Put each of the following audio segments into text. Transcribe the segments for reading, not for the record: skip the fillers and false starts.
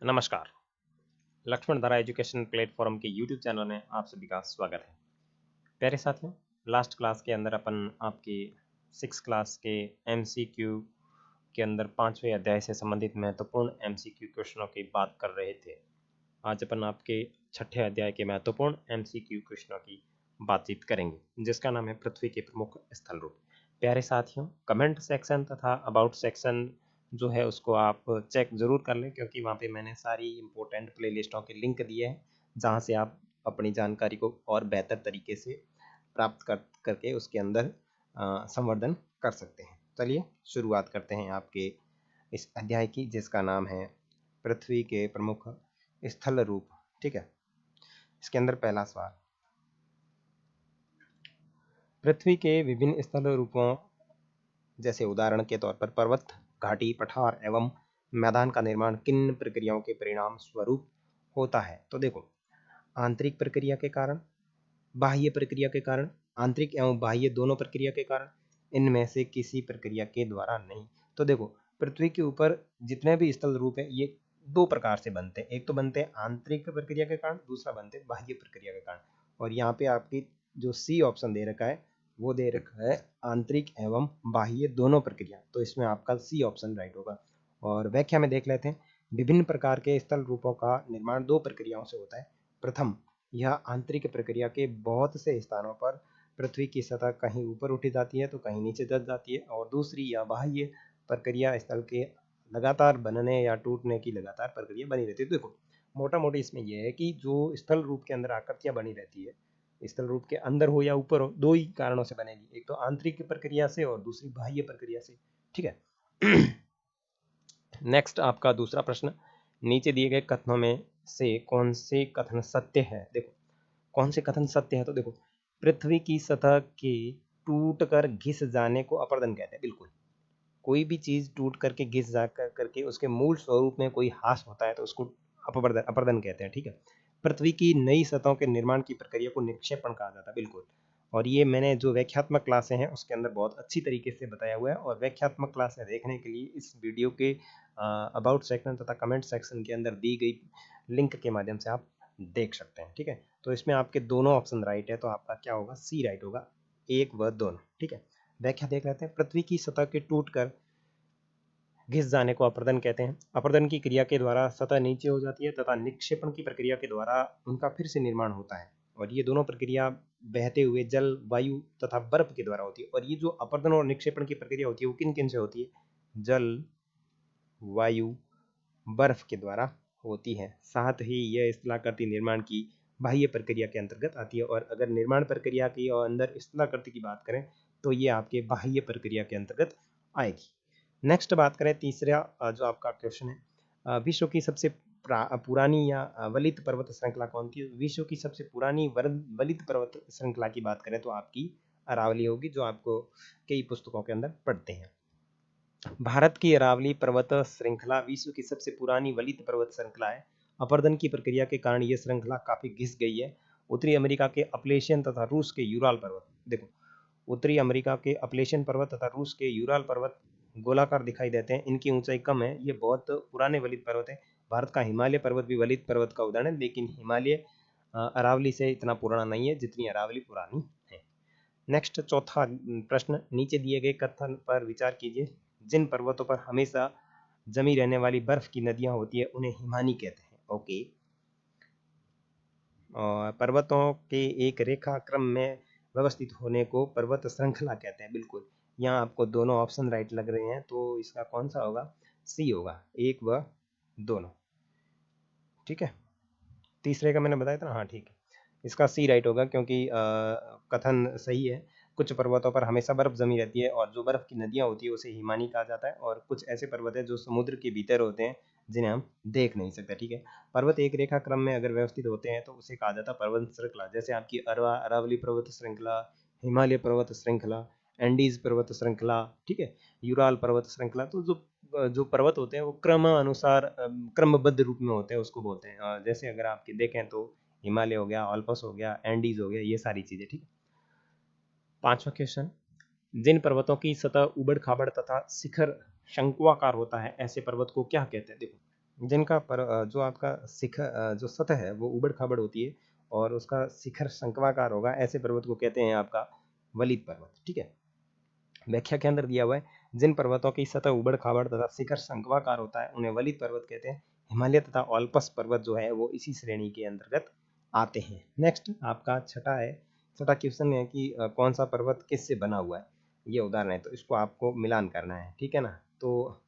नमस्कार। लक्ष्मण धारा education platform के यूट्यूब चैनल में आप सभी का स्वागत है। प्यारे साथियों, लास्ट क्लास के अंदर अपन आपके 6 क्लास के एमसीक्यू के अंदर 5वें अध्याय से संबंधित महत्वपूर्ण एमसीक्यू क्वेश्चनों की बात कर रहे थे। आज अपन आपके 6ठे अध्याय के महत्वपूर्ण एमसीक्यू क्वेश्चनों की बातचीत करेंगे, जिसका नाम है पृथ्वी के प्रमुख स्थल रूप। प्यारे साथियों, कमेंट सेक्शन तथा अबाउट सेक्शन जो है उसको आप चेक जरूर कर लें, क्योंकि वहाँ पे मैंने सारी इंपॉर्टेंट प्लेलिस्टों के लिंक दिए हैं, जहाँ से आप अपनी जानकारी को और बेहतर तरीके से प्राप्त करके उसके अंदर संवर्धन कर सकते हैं। चलिए शुरुआत करते हैं आपके इस अध्याय की, जिसका नाम है पृथ्वी के प्रमुख स्थल रूप। ठीक है, इसके अंदर पहला सवाल, पृथ्वी के विभिन्न स्थल रूपों जैसे उदाहरण के तौर पर पर्वत, घाटी, पठार एवं मैदान का निर्माण किन प्रक्रियाओं के परिणाम स्वरूप होता है? तो देखो, आंतरिक प्रक्रिया के कारण, बाह्य प्रक्रिया के कारण, आंतरिक एवं बाह्य दोनों प्रक्रिया के कारण, इनमें से किसी प्रक्रिया के द्वारा नहीं। तो देखो, पृथ्वी के ऊपर जितने भी स्थल रूप है ये दो प्रकार से बनते हैं। एक तो बनते हैं आंतरिक प्रक्रिया के कारण, दूसरा बनते हैं बाह्य प्रक्रिया के कारण। और यहाँ पे आपकी जो सी ऑप्शन दे रखा है वो दे रखा है आंतरिक एवं बाह्य दोनों प्रक्रिया, तो इसमें आपका सी ऑप्शन राइट होगा। और व्याख्या में देख लेते हैं। विभिन्न प्रकार के स्थल रूपों का निर्माण दो प्रक्रियाओं से होता है। प्रथम, यह आंतरिक प्रक्रिया के बहुत से स्थानों पर पृथ्वी की सतह कहीं ऊपर उठी जाती है तो कहीं नीचे दब जाती है। और दूसरी, यह बाह्य प्रक्रिया स्थल के लगातार बनने या टूटने की लगातार प्रक्रिया बनी रहती है। देखो, मोटा मोटी इसमें यह है कि जो स्थल रूप के अंदर आकृतियां बनी रहती है, स्थल रूप के अंदर हो या ऊपर हो, दो ही कारणों से बनेगी। एक तो आंतरिक प्रक्रिया से और दूसरी बाह्य प्रक्रिया से। ठीक है। नेक्स्ट आपका दूसरा प्रश्न, नीचे दिए गए कथनों में से कौन से कथन सत्य है? देखो, कौन से कथन सत्य है? तो देखो, पृथ्वी की सतह के टूट कर घिस जाने को अपरदन कहते हैं। बिल्कुल, कोई भी चीज टूट करके घिस जा करके उसके मूल स्वरूप में कोई ह्रास होता है तो उसको अपरदन कहते हैं। ठीक है। पृथ्वी की नई सतहों के निर्माण की प्रक्रिया को निक्षेपण कहा जाता है। बिल्कुल, और ये मैंने जो व्याख्यात्मक क्लासें हैं उसके अंदर बहुत अच्छी तरीके से बताया हुआ है। और व्याख्यात्मक क्लासें देखने के लिए इस वीडियो के अबाउट सेक्शन तथा कमेंट सेक्शन के अंदर दी गई लिंक के माध्यम से आप देख सकते हैं। ठीक है, तो इसमें आपके दोनों ऑप्शन राइट है, तो आपका क्या होगा? सी राइट होगा, एक व दोनों। ठीक है, व्याख्या देख लेते हैं। पृथ्वी की सतह के टूटकर घिस जाने को अपरदन कहते हैं। अपरदन की क्रिया के द्वारा सतह नीचे हो जाती है तथा निक्षेपण की प्रक्रिया के द्वारा उनका फिर से निर्माण होता है। और ये दोनों प्रक्रिया बहते हुए जल, वायु तथा बर्फ के द्वारा होती है। और ये जो अपरदन और निक्षेपण की प्रक्रिया होती है वो किन किन से होती है? जल, वायु, बर्फ के द्वारा होती है। साथ ही यह स्थलाकृति निर्माण की बाह्य प्रक्रिया के अंतर्गत आती है। और अगर निर्माण प्रक्रिया की और अंदर स्थलाकृति की बात करें तो ये आपके बाह्य प्रक्रिया के अंतर्गत आएगी। नेक्स्ट बात करें, तीसरा जो आपका क्वेश्चन है, विश्व की सबसे पुरानी या वलित पर्वत श्रृंखला कौन थी? विश्व की सबसे पुरानी वलित पर्वत श्रृंखला की बात करें तो आपकी अरावली होगी, जो आपको कई पुस्तकों के अंदर पढ़ते हैं। भारत की अरावली पर्वत श्रृंखला विश्व की सबसे पुरानी वलित पर्वत श्रृंखला है। अपरदन की प्रक्रिया के कारण यह श्रृंखला काफी घिस गई है। उत्तरी अमेरिका के अपलेशियन तथा रूस के यूराल पर्वत, देखो, उत्तरी अमेरिका के अपलेशियन पर्वत तथा रूस के यूराल पर्वत गोलाकार दिखाई देते हैं। इनकी ऊंचाई कम है, ये बहुत पुराने वलित पर्वत है। भारत का हिमालय पर्वत भी वलित पर्वत का उदाहरण है, लेकिन हिमालय अरावली से इतना पुराना नहीं है जितनी अरावली पुरानी है। नेक्स्ट चौथा प्रश्न, नीचे दिए गए कथन पर विचार कीजिए। जिन पर्वतों पर हमेशा जमी रहने वाली बर्फ की नदियां होती है उन्हें हिमानी कहते हैं। ओके, और पर्वतों के एक रेखा क्रम में व्यवस्थित होने को पर्वत श्रृंखला कहते हैं। बिल्कुल, यहाँ आपको दोनों ऑप्शन राइट लग रहे हैं, तो इसका कौन सा होगा? सी होगा, एक व दोनों। ठीक है, तीसरे का मैंने बताया था ना, हाँ ठीक है, इसका सी राइट होगा, क्योंकि कथन सही है। कुछ पर्वतों पर हमेशा बर्फ जमी रहती है और जो बर्फ की नदियां होती है उसे हिमानी कहा जाता है। और कुछ ऐसे पर्वत है जो समुद्र के भीतर होते हैं जिन्हें हम देख नहीं सकते। ठीक है, पर्वत एक रेखा क्रम में अगर व्यवस्थित होते हैं तो उसे कहा जाता है पर्वत श्रृंखला। जैसे आपकी अरावली पर्वत श्रृंखला, हिमालय पर्वत श्रृंखला, एंडीज पर्वत श्रृंखला, ठीक है, यूराल पर्वत श्रृंखला। तो जो जो पर्वत होते हैं वो क्रम अनुसार क्रमबद्ध रूप में होते हैं, उसको बोलते हैं। जैसे अगर आपके देखें तो हिमालय हो गया, ऑल्पस हो गया, एंडीज हो गया, ये सारी चीजें। ठीक है, पांचवा क्वेश्चन, जिन पर्वतों की सतह उबड़ खाबड़ तथा शिखर शंक्वाकार होता है ऐसे पर्वत को क्या कहते हैं? देखो, जिनका जो आपका जो सतह है वो उबड़ खाबड़ होती है और उसका शिखर शंक्वाकार होगा, ऐसे पर्वत को कहते हैं आपका वलित पर्वत। ठीक है, व्याख्या के अंदर दिया हुआ है, जिन पर्वतों की सतह उबड़ खाबड़ तथा शिखर शंक्वाकार होता है उन्हें वलित पर्वत कहते हैं। हिमालय तथा ओल्पस पर्वत जो है वो इसी श्रेणी के अंतर्गत आते हैं। नेक्स्ट आपका छठा क्वेश्चन है कि कौन सा पर्वत किससे बना हुआ है, ये उदाहरण है, तो इसको आपको मिलान करना है। ठीक है ना, तो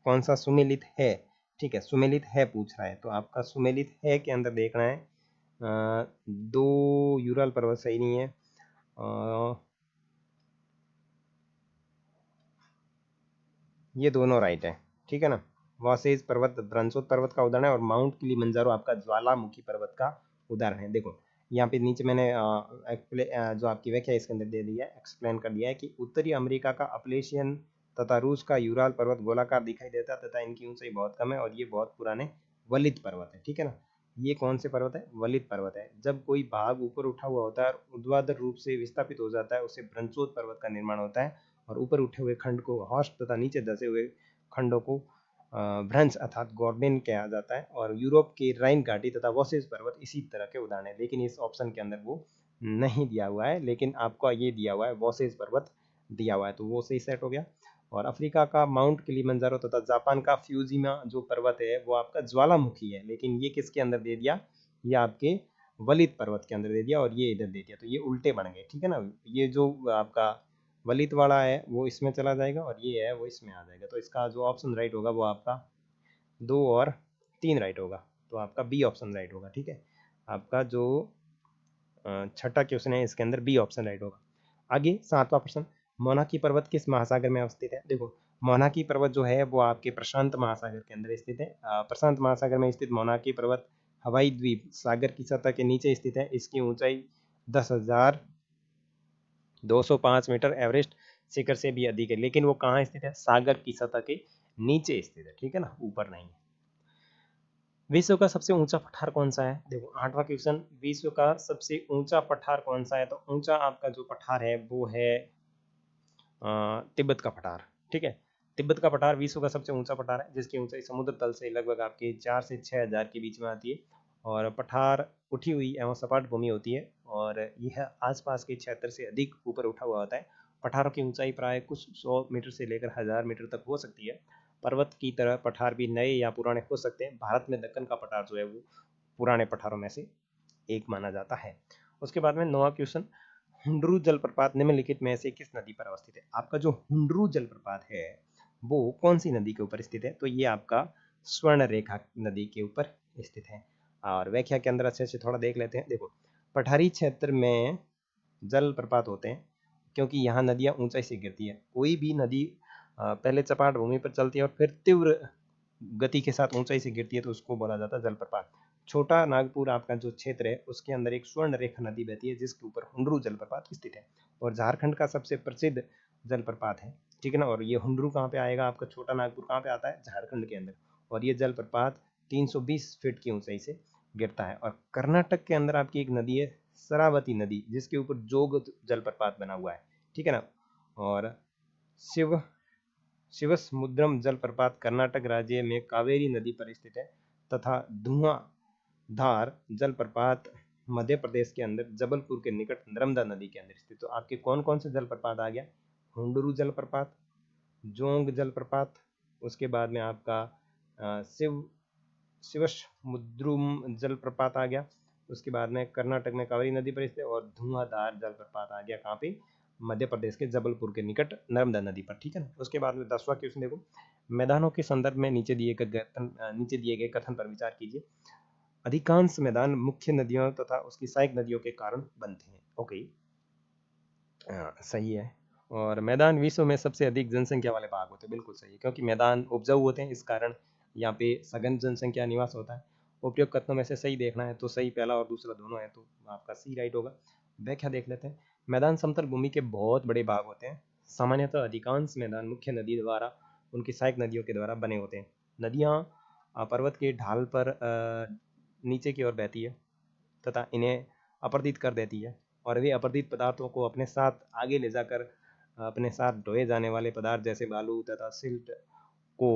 कौन सा सुमेलित है, ठीक है, सुमेलित है पूछ रहा है, तो आपका सुमेलित है के अंदर देखना है दो यूरल पर्वत सही नहीं है, ये दोनों राइट है। ठीक है ना, वॉसेज पर्वत ब्रंसोत पर्वत का उदाहरण है और माउंट किलिमंजारो आपका ज्वालामुखी पर्वत का उदाहरण है। देखो यहाँ पे नीचे मैंने जो आपकी व्याख्या इसके अंदर दे दी है, एक्सप्लेन कर दिया है कि उत्तरी अमेरिका का अपलेशियन तथा रूस का यूराल पर्वत गोलाकार दिखाई देता है तथा इनकी ऊंचाई बहुत कम है और ये बहुत पुराने वलित पर्वत है। ठीक है ना, ये कौन से पर्वत है, वलित पर्वत है। जब कोई भाग ऊपर उठा हुआ होता है और ऊर्ध्वाधर रूप से विस्थापित हो जाता है उसे ब्रंसोत पर्वत का निर्माण होता है और ऊपर उठे हुए खंड को हॉस्ट तथा नीचे धसे हुए खंडों को भ्रंश अर्थात गॉर्डेन कहा जाता है। और यूरोप की राइन घाटी तथा वॉसेस पर्वत इसी तरह के उदाहरण है, लेकिन इस ऑप्शन के अंदर वो नहीं दिया हुआ है, लेकिन आपको ये दिया हुआ है वॉसेस पर्वत दिया हुआ है, तो वो सही सेट हो गया। और अफ्रीका का माउंट किलिमंजारो तथा जापान का फ्यूजिमा जो पर्वत है वो आपका ज्वालामुखी है, लेकिन ये किसके अंदर दे दिया, ये आपके वलित पर्वत के अंदर दे दिया और ये इधर दे दिया, तो ये उल्टे बन गए। ठीक है ना, ये जो आपका वलित वाला है वो इसमें चला जाएगा और ये है वो इसमें आ जाएगा, तो इसका जो ऑप्शन राइट होगा वो आपका 2 और 3 राइट होगा, तो आपका बी ऑप्शन राइट होगा। ठीक है, आपका जो छठा क्वेश्चन है इसके अंदर बी ऑप्शन राइट होगा। आगे 7वां प्रश्न, मोनाकी पर्वत किस महासागर में अवस्थित है। देखो मोनाकी पर्वत जो है वो आपके प्रशांत महासागर के अंदर स्थित है। प्रशांत महासागर में स्थित मोनाकी पर्वत हवाई द्वीप सागर की सतह के नीचे स्थित है। इसकी ऊंचाई 10,205 मीटर एवरेस्ट शिखर से भी अधिक है, लेकिन वो कहाँ स्थित है, सागर की सतह के नीचे स्थित है। ठीक है ना, ऊपर नहीं है। विश्व का सबसे ऊंचा पठार कौन सा है। देखो 8वां क्वेश्चन, विश्व का सबसे ऊंचा पठार कौन सा है, तो ऊंचा आपका जो पठार है वो है तिब्बत का पठार। ठीक है, तिब्बत का पठार विश्व का सबसे ऊंचा पठार है जिसकी ऊंचाई समुद्र तल से लगभग आपके 4 से 6 हजार के बीच में आती है और पठार उठी हुई एवं सपाट भूमि होती है और यह आसपास के क्षेत्र से अधिक ऊपर उठा हुआ होता है। पठारों की ऊंचाई प्राय कुछ 100 मीटर से लेकर 1000 मीटर तक हो सकती है। पर्वत की तरह पठार भी नए या पुराने हो सकते हैं। भारत में दक्कन का पठार जो है वो पुराने पठारों में से एक माना जाता है। उसके बाद में 9वां क्वेश्चन, हुंडरू जलप्रपात निम्नलिखित में से किस नदी पर अवस्थित है। आपका जो हुंडरू जलप्रपात है वो कौन सी नदी के ऊपर स्थित है, तो ये आपका स्वर्ण रेखा नदी के ऊपर स्थित है। और व्याख्या के अंदर अच्छे से थोड़ा देख लेते हैं। देखो पठारी क्षेत्र में जलप्रपात होते हैं क्योंकि यहाँ नदियाँ ऊंचाई से गिरती है। कोई भी नदी पहले चपाट भूमि पर चलती है और फिर तीव्र गति के साथ ऊंचाई से गिरती है तो उसको बोला जाता है जलप्रपात। छोटा नागपुर आपका जो क्षेत्र है उसके अंदर एक स्वर्ण रेखा नदी बहती है जिसके ऊपर हुंडरू जलप्रपात स्थित है और झारखंड का सबसे प्रसिद्ध जलप्रपात है। ठीक है ना, और ये हुंडरू कहाँ पे आएगा, आपका छोटा नागपुर कहाँ पे आता है, झारखंड के अंदर, और ये जलप्रपात 320 फीट की ऊंचाई से गिरता है। और कर्नाटक के अंदर आपकी एक नदी है शरावती नदी जिसके ऊपर जोग जलप्रपात बना हुआ है। ठीक है ना, और शिव शिवसमुद्रम जलप्रपात कर्नाटक राज्य में कावेरी नदी पर स्थित है तथा धुआंधार जलप्रपात मध्य प्रदेश के अंदर जबलपुर के निकट नर्मदा नदी के अंदर स्थित। तो आपके कौन कौन से जलप्रपात आ गया, हुंडरू जलप्रपात, जोंग जलप्रपात, उसके बाद में आपका शिवसमुद्रम जलप्रपात आ गया, उसके बाद में कर्नाटक में कावेरी नदी पर स्थित और धुआंधार जलप्रपात आ गया कहाँ पे, मध्य प्रदेश के जबलपुर के निकट नर्मदा नदी पर। ठीक है ना, उसके बाद में 10वां क्वेश्चन देखो, मैदानों के संदर्भ में नीचे दिए गए कथन पर विचार कीजिए। अधिकांश मैदान मुख्य नदियों तथा उसकी सहायक नदियों के कारण बनते हैं। ओके, सही है। और मैदान विश्व में सबसे अधिक जनसंख्या वाले भाग होते हैं, बिल्कुल सही है, क्योंकि मैदान उपजाऊ होते हैं इस कारण यहाँ पे सघन जनसंख्या निवास होता है। उपयोग कथनों में से सही देखना है तो सही पहला और दूसरा दोनों है, तो आपका सी राइट होगा। व्याख्या देख लेते हैं। मैदान समतल भूमि के बहुत बड़े भाग होते हैं। सामान्यतः अधिकांश मैदान मुख्य नदी द्वारा उनकी सहायक नदियों के द्वारा बने होते हैं। नदियाँ पर्वत के ढाल पर नीचे की ओर बहती है तथा इन्हें अपरदित कर देती है और वे अपरदित पदार्थों को अपने साथ आगे ले जाकर अपने साथ ढोए जाने वाले पदार्थ जैसे बालू तथा सिल्ट को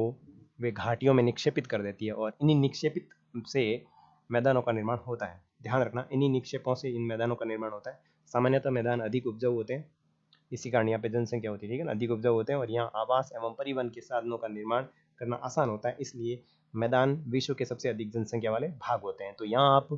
वे घाटियों में निक्षेपित कर देती है और इन्हीं निक्षेपित से मैदानों का निर्माण होता है। ध्यान रखना, इन्हीं निक्षेपों से इन मैदानों का निर्माण होता है। सामान्यतः मैदान अधिक उपजाऊ होते हैं, इसी कारण यहाँ पे जनसंख्या होती है, ठीक है ना, अधिक उपजाऊ होते हैं और यहाँ आवास एवं परिवहन के साधनों का निर्माण करना आसान होता है, इसलिए मैदान विश्व के सबसे अधिक जनसंख्या वाले भाग होते हैं। तो यहाँ आप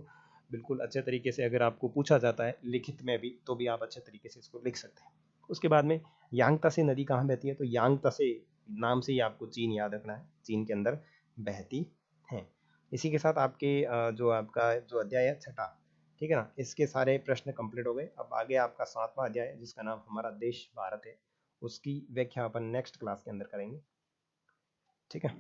बिल्कुल अच्छे तरीके से, अगर आपको पूछा जाता है लिखित में भी, तो भी आप अच्छे तरीके से इसको लिख सकते हैं। उसके बाद में यांगत्से नदी कहाँ बहती है, तो यांगत्से नाम से ही आपको चीन याद रखना है, चीन के अंदर बहती है। इसी के साथ आपके जो आपका जो अध्याय है छठा, ठीक है ना, इसके सारे प्रश्न कंप्लीट हो गए। अब आगे आपका 7वां अध्याय है जिसका नाम हमारा देश भारत है, उसकी व्याख्या अपन नेक्स्ट क्लास के अंदर करेंगे, ठीक है।